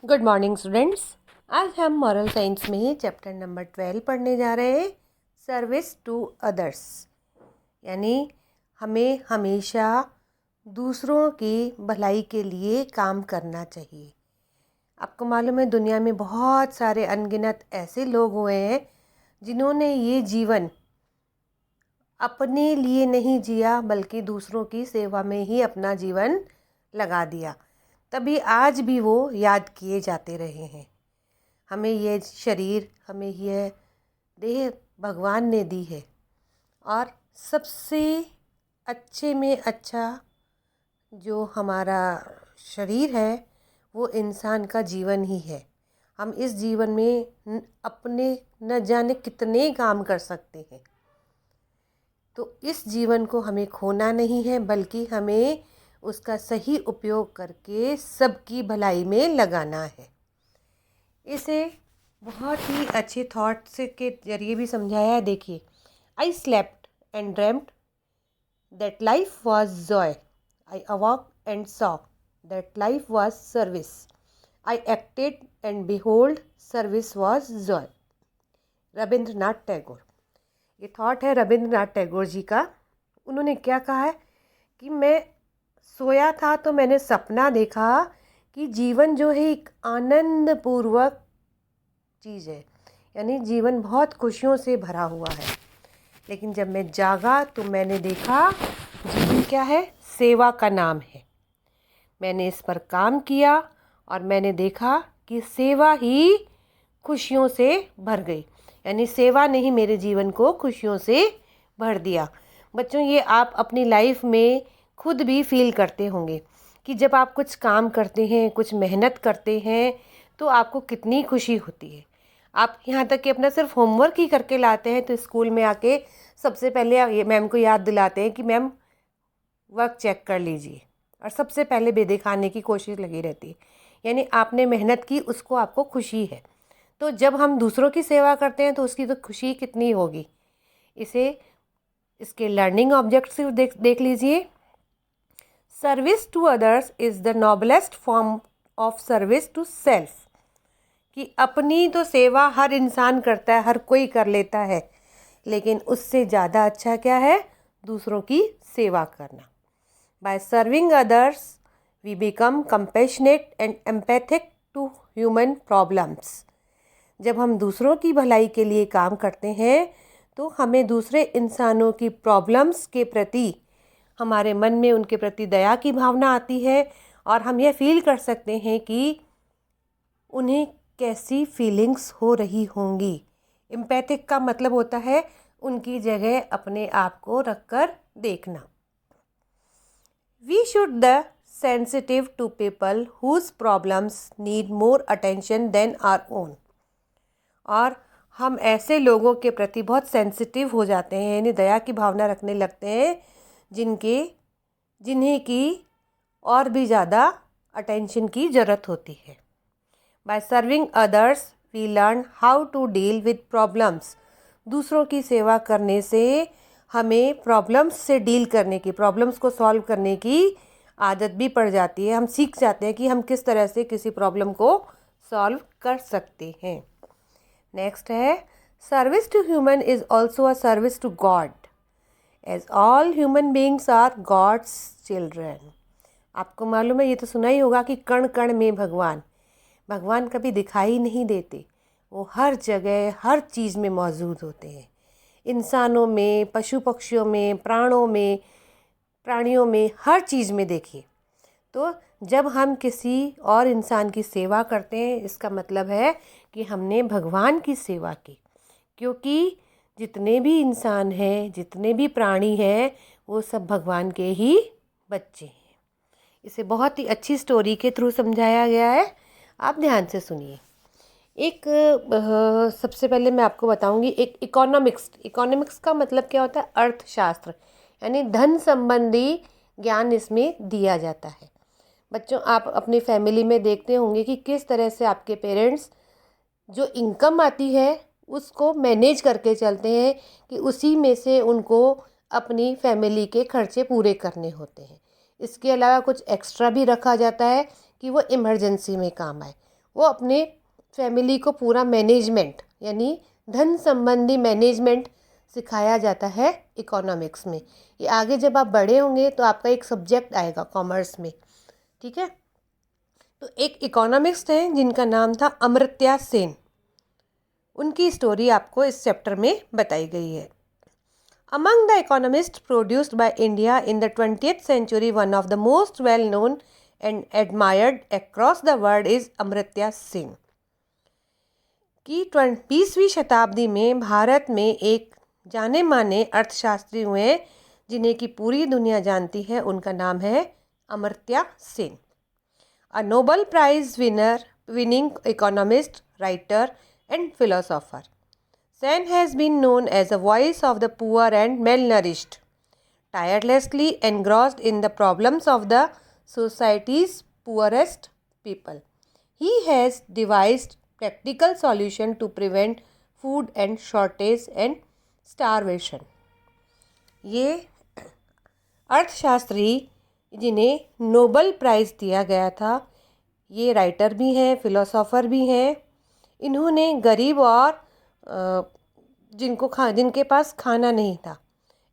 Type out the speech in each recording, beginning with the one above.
Good morning students. आज हम moral science में चैप्टर नंबर 12 पढ़ने जा रहे हैं, सर्विस टू अदर्स। यानी हमें हमेशा दूसरों की भलाई के लिए काम करना चाहिए। आपको मालूम है दुनिया में बहुत सारे अनगिनत ऐसे लोग हुए हैं जिन्होंने ये जीवन अपने लिए नहीं जिया बल्कि दूसरों की सेवा में ही अपना जीवन लगा दिया। तभी आज भी वो याद किए जाते रहे हैं। हमें ये शरीर, हमें ये देह भगवान ने दी है और सबसे अच्छे में अच्छा जो हमारा शरीर है वो इंसान का जीवन ही है। हम इस जीवन में अपने न जाने कितने काम कर सकते हैं। तो इस जीवन को हमें खोना नहीं है बल्कि हमें उसका सही उपयोग करके सबकी भलाई में लगाना है। इसे बहुत ही अच्छे थॉट्स के जरिए भी समझाया है। देखिए, I slept and dreamed that life was joy, I awoke and saw that life was service, I acted and behold service was joy. Rabindranath Tagore. ये थॉट है रविंद्रनाथ टैगोर जी का। उन्होंने क्या कहा है कि मैं सोया था तो मैंने सपना देखा कि जीवन जो है एक आनंदपूर्वक चीज़ है, यानी जीवन बहुत खुशियों से भरा हुआ है। लेकिन जब मैं जागा तो मैंने देखा जीवन क्या है, सेवा का नाम है। मैंने इस पर काम किया और मैंने देखा कि सेवा ही खुशियों से भर गई, यानी सेवा ने ही मेरे जीवन को खुशियों से भर दिया। बच्चों, ये आप अपनी लाइफ में खुद भी फील करते होंगे कि जब आप कुछ काम करते हैं, कुछ मेहनत करते हैं तो आपको कितनी खुशी होती है। आप यहाँ तक कि अपना सिर्फ होमवर्क ही करके लाते हैं तो स्कूल में आके सबसे पहले मैम को याद दिलाते हैं कि मैम वर्क चेक कर लीजिए, और सबसे पहले बेदे खाने की कोशिश लगी रहती है। यानी आपने मेहनत की, उसको आपको खुशी है। तो जब हम दूसरों की सेवा करते हैं तो उसकी तो खुशी कितनी होगी। इसके लर्निंग ऑब्जेक्टिव देख लीजिए। Service to others is the noblest form of service to self. कि अपनी तो सेवा हर इंसान करता है, हर कोई कर लेता है, लेकिन उससे ज़्यादा अच्छा क्या है, दूसरों की सेवा करना। By serving others we become compassionate and empathic to human problems. जब हम दूसरों की भलाई के लिए काम करते हैं तो हमें दूसरे इंसानों की प्रॉब्लम्स के प्रति, हमारे मन में उनके प्रति दया की भावना आती है और हम यह फील कर सकते हैं कि उन्हें कैसी फीलिंग्स हो रही होंगी। एम्पैथिक का मतलब होता है उनकी जगह अपने आप को रखकर देखना। We should the sensitive to people whose problems need more attention than our own. और हम ऐसे लोगों के प्रति बहुत सेंसिटिव हो जाते हैं, यानी दया की भावना रखने लगते हैं जिन्हें की और भी ज़्यादा अटेंशन की ज़रूरत होती है। By serving others we learn how to deal with problems. दूसरों की सेवा करने से हमें प्रॉब्लम्स से डील करने की, प्रॉब्लम्स को सॉल्व करने की आदत भी पड़ जाती है। हम सीख जाते हैं कि हम किस तरह से किसी प्रॉब्लम को सॉल्व कर सकते हैं। नेक्स्ट है, service to human is also a service to God, as all human beings are God's children. आपको मालूम है, ये तो सुना ही होगा कि कण कण में भगवान कभी दिखाई नहीं देते, वो हर जगह हर चीज़ में मौजूद होते हैं। इंसानों में, पशु पक्षियों में, प्राणियों में, हर चीज़ में देखिए। तो जब हम किसी और इंसान की सेवा करते हैं इसका मतलब है कि हमने भगवान की सेवा की, क्योंकि जितने भी इंसान हैं, जितने भी प्राणी हैं, वो सब भगवान के ही बच्चे हैं। इसे बहुत ही अच्छी स्टोरी के थ्रू समझाया गया है, आप ध्यान से सुनिए। सबसे पहले मैं आपको बताऊंगी एक इकोनॉमिक्स का मतलब क्या होता है, अर्थशास्त्र, यानी धन संबंधी ज्ञान इसमें दिया जाता है। बच्चों, आप अपनी फैमिली में देखते होंगे कि किस तरह से आपके पेरेंट्स जो इनकम आती है उसको मैनेज करके चलते हैं कि उसी में से उनको अपनी फैमिली के खर्चे पूरे करने होते हैं। इसके अलावा कुछ एक्स्ट्रा भी रखा जाता है कि वो इमरजेंसी में काम आए। वो अपने फैमिली को पूरा मैनेजमेंट यानी धन संबंधी मैनेजमेंट सिखाया जाता है इकोनॉमिक्स में। ये आगे जब आप बड़े होंगे तो आपका एक सब्जेक्ट आएगा कॉमर्स में, ठीक है। तो एक इकोनॉमिस्ट हैं जिनका नाम था अमर्त्य सेन, उनकी स्टोरी आपको इस चैप्टर में बताई गई है। Among the economist produced by India in the 20th century, one of the most well known and admired across the world is Amartya Sen. कि 20वीं शताब्दी में भारत में एक जाने माने अर्थशास्त्री हुए जिन्हें कि पूरी दुनिया जानती है, उनका नाम है Amartya Sen. A Nobel prize winning economist, writer and philosopher. Sen has been known as a voice of the poor and malnourished, tirelessly engrossed in the problems of the society's poorest people. He has devised practical solutions to prevent food and shortage and starvation. ये अर्थशास्त्री जिन्हें Nobel prize दिया गया था, ये writer भी हैं, philosopher भी हैं। इन्होंने गरीब और जिनके पास खाना नहीं था,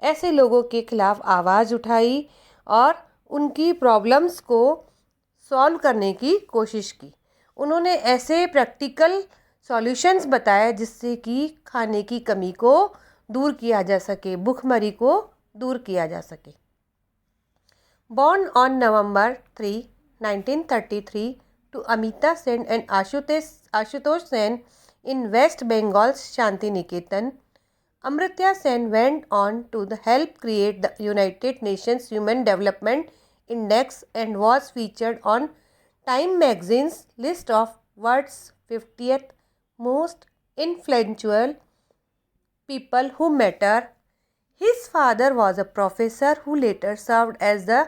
ऐसे लोगों के खिलाफ आवाज़ उठाई और उनकी प्रॉब्लम्स को सॉल्व करने की कोशिश की। उन्होंने ऐसे प्रैक्टिकल सॉल्यूशंस बताए जिससे कि खाने की कमी को दूर किया जा सके, भूखमरी को दूर किया जा सके। Born on November 3, 1933 to Amita Sen and Ashutosh Sen in West Bengal's Shanti Niketan, Amartya Sen went on to help create the United Nations Human Development Index and was featured on Time magazine's list of world's 50th most influential people who matter. His father was a professor who later served as the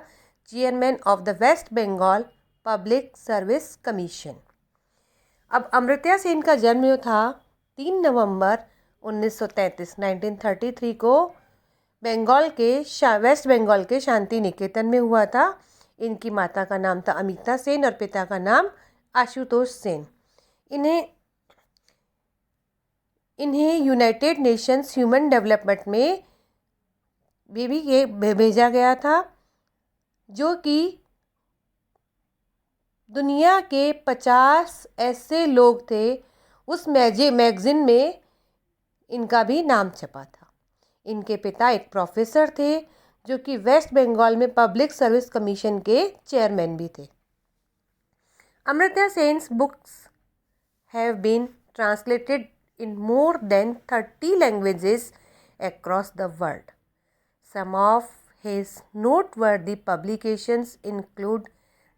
chairman of the West Bengal Public Service Commission. अब अमर्त्य सेन का जन्म जो था 3 नवंबर 1933 को waste Bengal के शांति निकेतन में हुआ था। इनकी माता का नाम था अमिता सेन और पिता का नाम आशुतोष सेन। इन्हें यूनाइटेड नेशंस ह्यूमन डेवलपमेंट में भी भेजा गया था, जो कि दुनिया के 50 ऐसे लोग थे, उस मैगज़ीन में इनका भी नाम छपा था। इनके पिता एक प्रोफेसर थे जो कि वेस्ट बंगाल में पब्लिक सर्विस कमीशन के चेयरमैन भी थे। Amartya Sen's books have been translated in more than 30 languages across the world. Some of his noteworthy publications include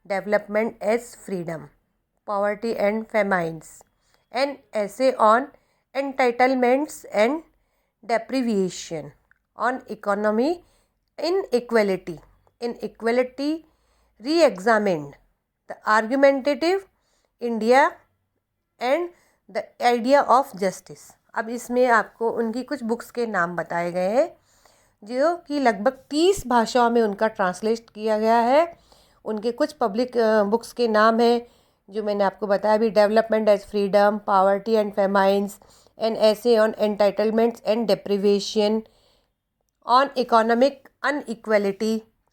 Development as Freedom, Poverty and Famines, an essay on entitlements and deprivation, on economy inequality, re-examined, the argumentative India and the idea of justice. अब इसमें आपको उनकी कुछ books के नाम बताए गए हैं जो कि लगभग 30 भाषाओं में उनका ट्रांसलेट किया गया है। उनके कुछ पब्लिक बुक्स के नाम हैं जो मैंने आपको बताया भी, development as freedom, poverty and famines, an essay on entitlements and deprivation, on economic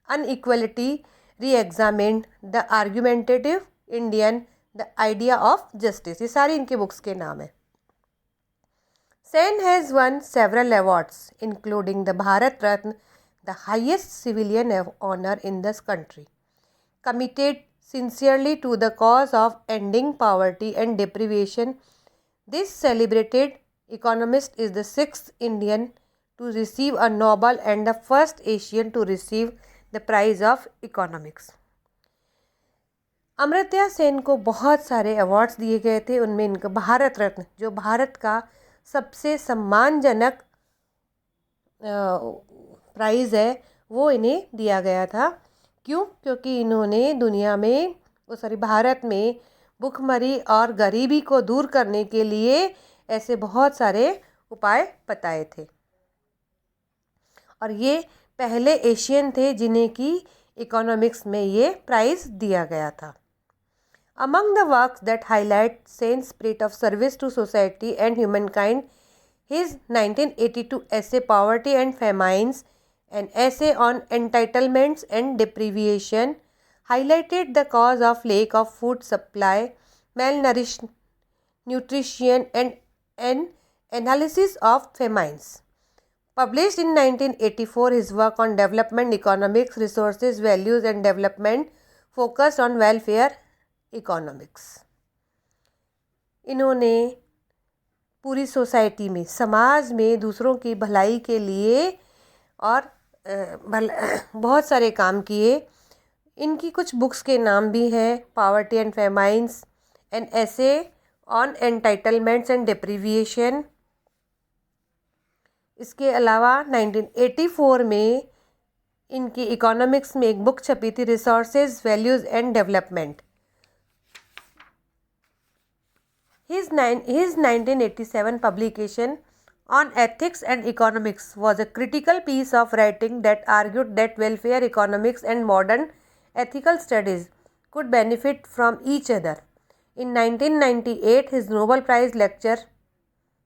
inequality re examined, the argumentative Indian, the idea of justice. ये सारी इनके बुक्स के नाम हैं। Sen has won several awards including the Bharat Ratna, the highest civilian honour in this country, committed sincerely to the cause of ending poverty and deprivation. This celebrated economist is the 6th Indian to receive a Nobel and the first Asian to receive the prize of economics. Amartya Sen को बहुत सारे awards दिए गए थे। उनमें इनका भारत रत्न, जो भारत का सबसे सम्मानजनक प्राइज़ है, वो इन्हें दिया गया था। क्यों? क्योंकि इन्होंने दुनिया में भारत में भुखमरी और गरीबी को दूर करने के लिए ऐसे बहुत सारे उपाय बताए थे और ये पहले एशियन थे जिन्हें कि इकोनॉमिक्स में ये प्राइज़ दिया गया था। Among the works that highlight Sen's spirit of service to society and humankind, his 1982 essay Poverty and Famines, an essay on entitlements and deprivation, highlighted the cause of lack of food supply, malnutrition, and an analysis of famines. Published in 1984, his work on development economics, resources, values and development focused on welfare economics. इन्होंने पूरी society में, समाज में दूसरों की भलाई के लिए और बहुत सारे काम किए। इनकी कुछ बुक्स के नाम भी हैं, poverty and famines, an essay on entitlements and deprivation. इसके अलावा 1984 में इनकी इकोनॉमिक्स में एक बुक छपी थी, resources, values and development. His 1987 publication on ethics and economics was a critical piece of writing that argued that welfare economics and modern ethical studies could benefit from each other. In 1998, his Nobel Prize lecture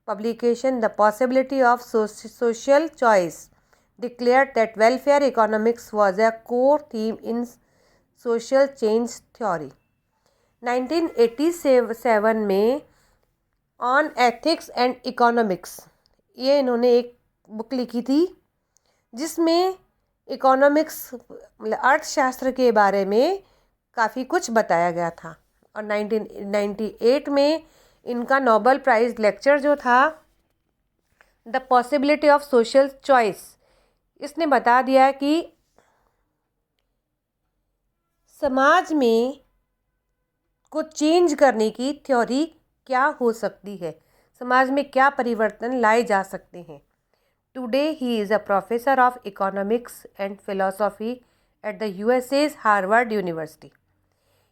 publication, The Possibility of Social Choice, declared that welfare economics was a core theme in social change theory. 1987 में on ethics and economics, ये इन्होंने एक book लिखी थी जिसमें economics मतलब अर्थशास्त्र के बारे में काफ़ी कुछ बताया गया था। और 1998 में इनका नोबेल प्राइज़ लेक्चर जो था, the possibility of social choice, इसने बता दिया कि समाज में को चेंज करने की थ्योरी क्या हो सकती है, समाज में क्या परिवर्तन लाए जा सकते हैं। Today he is a professor of economics and philosophy at the USA's Harvard University.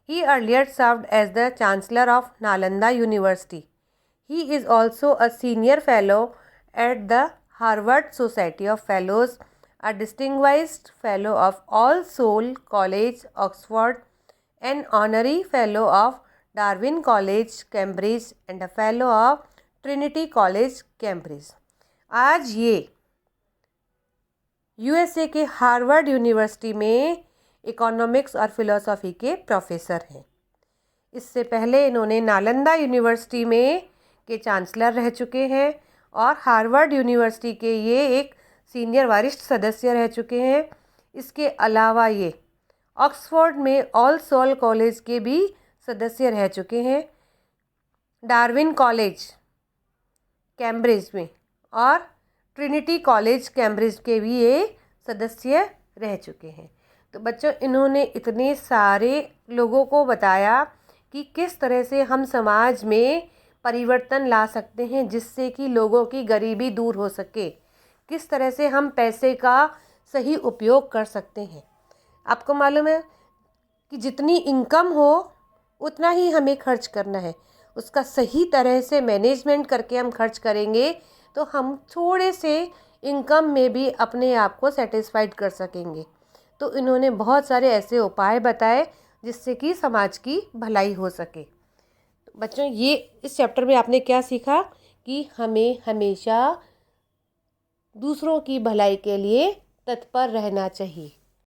He earlier served as the chancellor of Nalanda University. He is also a senior fellow at the Harvard Society of Fellows, a distinguished fellow of All Soul College Oxford, an honorary fellow of Darwin College Cambridge and a fellow of Trinity College Cambridge. आज ये USA के Harvard University में economics और philosophy के professor हैं। इससे पहले इन्होंने नालंदा यूनिवर्सिटी में के चांसलर रह चुके हैं और हार्वर्ड यूनिवर्सिटी के ये एक सीनियर वरिष्ठ सदस्य रह चुके हैं। इसके अलावा ये ऑक्सफोर्ड में ऑल सोल कॉलेज के भी सदस्य रह चुके हैं, डार्विन कॉलेज कैम्ब्रिज में और ट्रिनिटी कॉलेज कैम्ब्रिज के भी ये सदस्य रह चुके हैं। तो बच्चों, इन्होंने इतने सारे लोगों को बताया कि किस तरह से हम समाज में परिवर्तन ला सकते हैं जिससे कि लोगों की गरीबी दूर हो सके, किस तरह से हम पैसे का सही उपयोग कर सकते हैं। आपको मालूम है कि जितनी इनकम हो उतना ही हमें खर्च करना है, उसका सही तरह से मैनेजमेंट करके हम खर्च करेंगे तो हम थोड़े से इनकम में भी अपने आप को सेटिस्फाइड कर सकेंगे। तो इन्होंने बहुत सारे ऐसे उपाय बताए जिससे कि समाज की भलाई हो सके। तो बच्चों, ये इस चैप्टर में आपने क्या सीखा कि हमें हमेशा दूसरों की भलाई के लिए तत्पर रहना चाहिए।